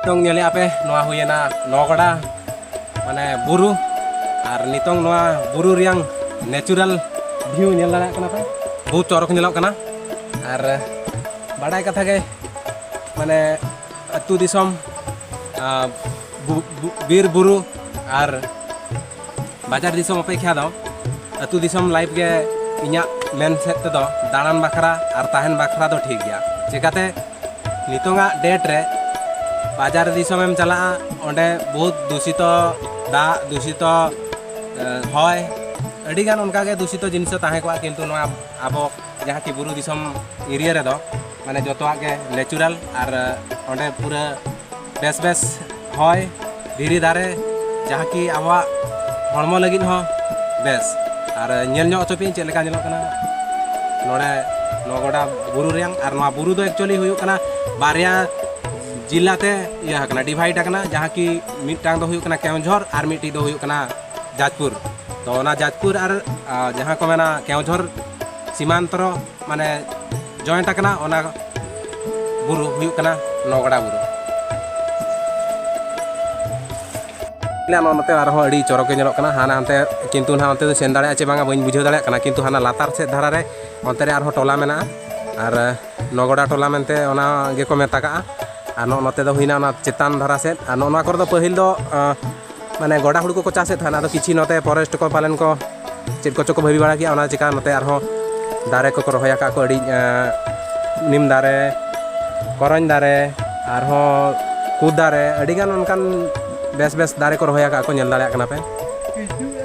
नितों नेले आपे नोआ हुयना नौगड़ा माने बुरु और नितों नोआ बुरु रियांग नेचुरल व्यू नेल दाड़ा कना पे बहुत चौरक नेलोग कना और बाडाय कथा गे माने अतु दिसम बीर बुरु और बाजार दिसम अपेक्षा दो अतु दिसम लाइफ गे इन्या मेन सेट ते दो दाड़ान बाखरा और ताहन बाखरा दो ठीक गया चिकाते नितोंगा डेट रे बाजार दिसमें चला ओंडे बहुत दूषित दा दूषित हय अडिगान उनकागे दूषित जिनिस ताहे को किंतु नोआ आबो जहाँ की बुरु दिसम एरिया रे दो माने जतोआ के नेचुरल और ओंडे पूरा बेस बेस हय धीरे धारे जहाँ की आवा हड़मो लगिन हो बेस और नेल ᱧᱚᱜ ᱚᱪᱚᱯᱤᱧ ᱪᱮᱫ ᱞᱮᱠᱟ ᱧᱮᱞᱚᱜ ᱠᱟᱱᱟ नोडे नौगड़ा बुरु रियांग और नोआ बुरु दो एक्चुअली हुयुग कना बारिया जिलाते इया हकना डिवाइड हकना जहाँ की मिटांग दो हुयुग कना केवझर और मिट्टी दो हुयुग कना जाजपुर तो ओना जाजपुर और जहाँ को मेना केवझर सीमांतर माने जॉइंट हकना ओना बुरु हुयुग कना नौगड़ा बुरु नोते अड़ी चौरक नेलोग कना हाना हानते किंतु ना अंते सेन दाड़ा चे बांगा बइन बुझाव दाड़ा कना किंतु हाना लातार से धारा रे अंते रे आरो टोला मेना और नौगड़ा टोला मेनते ओना गे को मेता का और नोते दो हुइना ओना चेतान धारा से और नोना कर दो पहिल दो माने गड़ा हुड़ू को चासे थाना तो किछि नोते फॉरेस्ट को पालन को चेद को चको भाबी बाड़ा किया ओना चिका नोते आरो दारे को रहोया का को अड़ी निम दारे करन दारे आरो कूद दारे अड़ी गान उनकान बेस बेस दारे को रहोया का को नेल दाड़ा कना पे